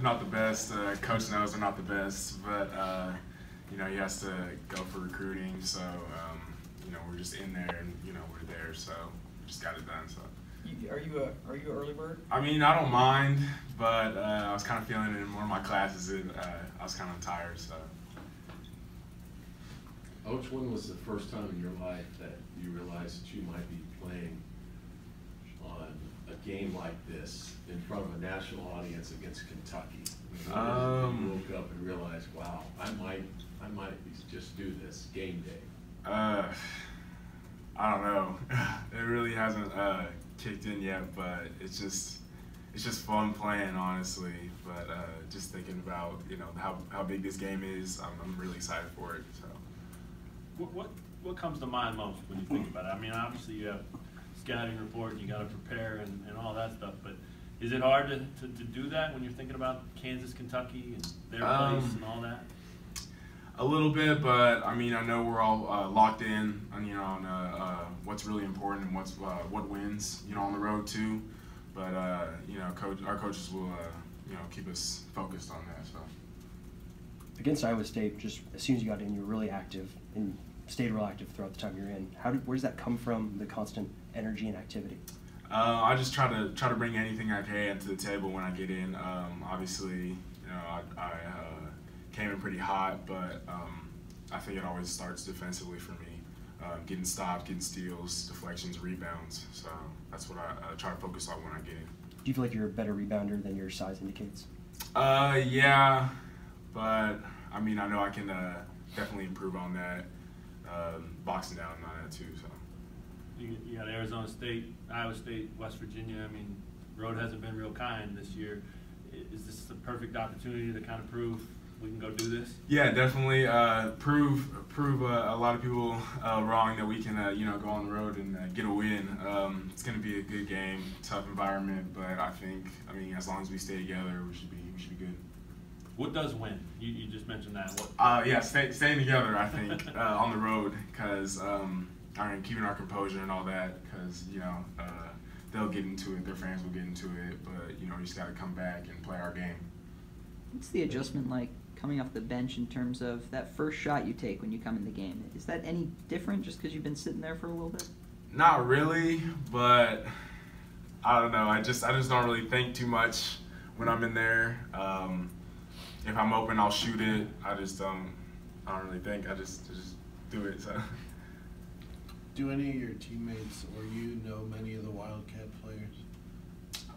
not the best. Coach knows they're not the best, but you know, he has to go for recruiting. So you know, we're just in there, and you know, we're there. So we just got it done. So. Are you an early bird? I mean, I don't mind, but I was kind of feeling it in one of my classes. I was kind of tired, so. Coach, when was the first time in your life that you realized that you might be playing on a game like this in front of a national audience against Kentucky? You woke up and realized, wow, I might just do this game day. I don't know. It really hasn't kicked in yet, but it's just fun playing, honestly. But just thinking about, you know, how big this game is, I'm really excited for it. So. What comes to mind most when you think about it? I mean, obviously you have scouting report and you got to prepare and all that stuff, but is it hard to do that when you're thinking about Kansas, Kentucky, and their place and all that? A little bit, but I mean, I know we're all locked in on, you know, on what's really important and what wins, you know, on the road too. But you know, our coaches will you know, keep us focused on that. So. Against Iowa State, just as soon as you got in, you were really active and stayed real active throughout the time you're in. Where does that come from? The constant energy and activity. I just try to bring anything I can to the table when I get in. Obviously, you know, I came in pretty hot, but I think it always starts defensively for me. Getting stops, getting steals, deflections, rebounds. So that's what I try to focus on when I get in. Do you feel like you're a better rebounder than your size indicates? Yeah, but I mean, I know I can definitely improve on that. Boxing down on that too. So. You got Arizona State, Iowa State, West Virginia. I mean, road hasn't been real kind this year. Is this the perfect opportunity to kind of prove we can go do this? Yeah, definitely prove a lot of people wrong that we can you know, go on the road and get a win. It's going to be a good game, tough environment, but I mean, as long as we stay together, we should be good. What does win? You just mentioned that. Yeah, staying together, I think, on the road, because keeping our composure and all that, because, you know, they'll get into it, their fans will get into it, but, you know, we just got to come back and play our game. What's the adjustment like coming off the bench in terms of that first shot you take when you come in the game? Is that any different just because you've been sitting there for a little bit? Not really, but I don't know. I just don't really think too much when I'm in there. If I'm open, I'll shoot it. I don't really think. I just do it. So. Do any of your teammates or you know many of the Wildcat players?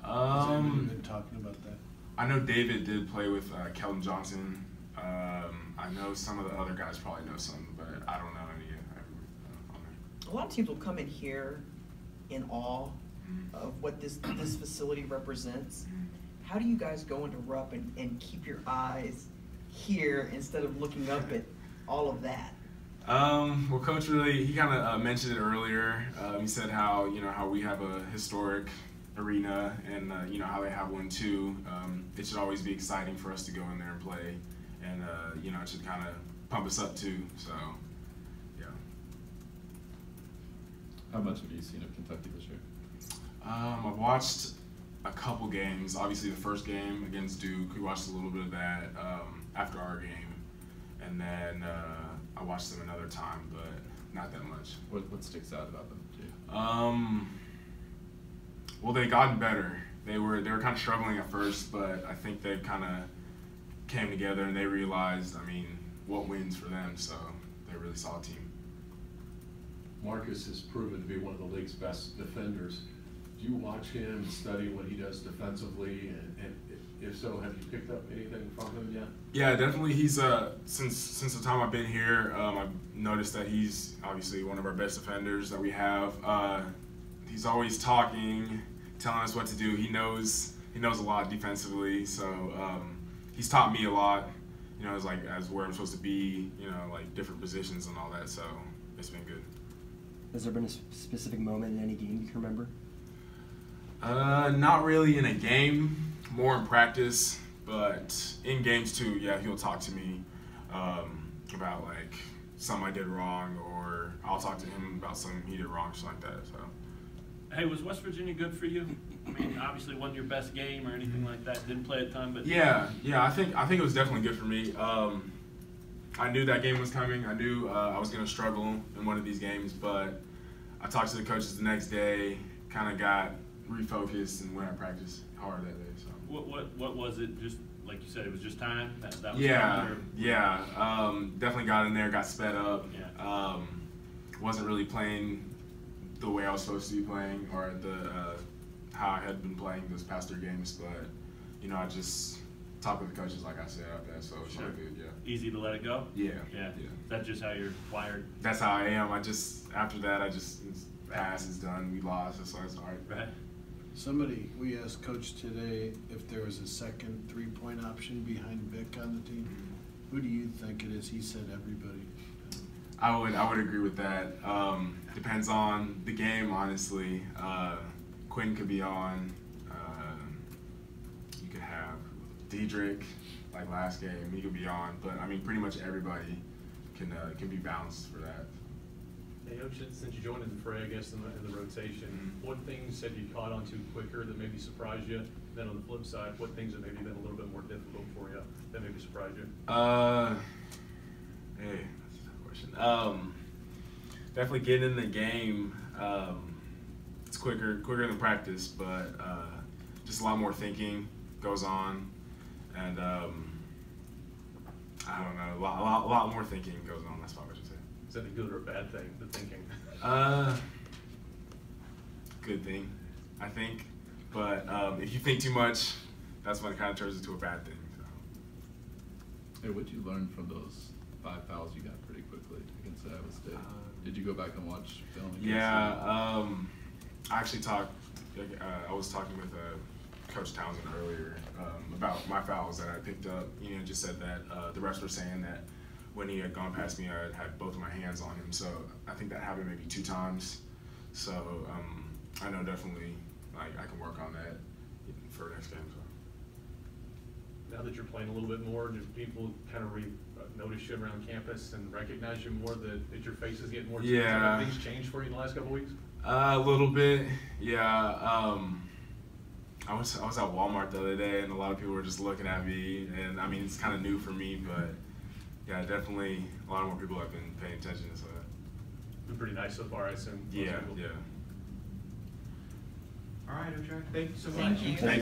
Has anyone been talking about that? I know David did play with Keldon Johnson. I know some of the other guys probably know some, but I don't know any on there. A lot of teams will come in here in awe of what this facility represents. How do you guys go into Rupp and keep your eyes here instead of looking up at all of that? Well, Coach he kind of mentioned it earlier. He said how, you know, how we have a historic arena and, you know, how they have one too. It should always be exciting for us to go in there and play, and, you know, it should kind of pump us up too, so, yeah. How much have you seen of Kentucky this year? I've watched a couple games. Obviously, the first game against Duke, we watched a little bit of that after our game, and then I watched them another time, but not that much. What sticks out about them to you? Well, they've gotten better. They were kind of struggling at first, but I think they've kind of came together and they realized, I mean, what wins for them. So they're a really solid team. Marcus has proven to be one of the league's best defenders. Do you watch him and study what he does defensively, and if so, have you picked up anything from him yet? Yeah, definitely. He's since the time I've been here, I've noticed that he's obviously one of our best defenders that we have. He's always talking, telling us what to do. He knows a lot defensively, so he's taught me a lot. You know, as where I'm supposed to be. You know, like different positions and all that. So it's been good. Has there been a specific moment in any game you can remember? Not really in a game, more in practice, but in games too, yeah, he'll talk to me about like something I did wrong, or I'll talk to him about something he did wrong, something like that. So. Hey, was West Virginia good for you? I mean, obviously wasn't your best game or anything like that. Didn't play a ton, but Yeah. I think it was definitely good for me. I knew that game was coming. I knew I was going to struggle in one of these games, but I talked to the coaches the next day, kind of got refocused, and went and practiced hard that day. So. What was it? Just like you said, it was just time. That was Yeah. time, Definitely got in there, got sped up. Yeah. Wasn't really playing the way I was supposed to be playing, or how I had been playing those past 3 games. But I just talked with the coaches, like I said, after that, so it's all good. Yeah. Easy to let it go. Yeah. That's just how you're wired. That's how I am. After that, it's pass is done. We lost, so it's all right. Right. We asked Coach today if there was a second 3-point option behind Vic on the team. Who do you think it is? He said everybody. I would agree with that. Depends on the game, honestly. Quinn could be on. You could have Diedrich, like last game. He could be on, but I mean, pretty much everybody can be balanced for that. Hey, Coach, since you joined in the fray, I guess, in the rotation, what things have you caught on to quicker that maybe surprised you? Then on the flip side, what things have maybe been a little bit more difficult for you that maybe surprised you? Hey, that's a tough question. Definitely getting in the game. It's quicker than practice, but just a lot more thinking goes on, and I don't know, a lot more thinking goes on. That's probably what I should say. Is that a good or a bad thing, the thinking? Good thing, I think. But if you think too much, that's when it kind of turns into a bad thing. So. Hey, what'd you learn from those 5 fouls you got pretty quickly against Iowa State? Did you go back and watch film? Yeah, I actually talked. I was talking with Coach Townsend earlier about my fouls that I picked up. Just said that the refs were saying that when he had gone past me, I had both of my hands on him. So I think that happened maybe 2 times. So I know definitely I can work on that for next game. So. Now that you're playing a little bit more, do people kind of notice you around campus and recognize you more, that your face is getting more? Yeah. Have things changed for you in the last couple of weeks? A little bit, yeah. I was at Walmart the other day, and a lot of people were just looking at me, and I mean it's kind of new for me, but yeah, definitely a lot more people have been paying attention. So been pretty nice so far, I assume. Yeah. All right, Ochai. Thank you so much. Thank you.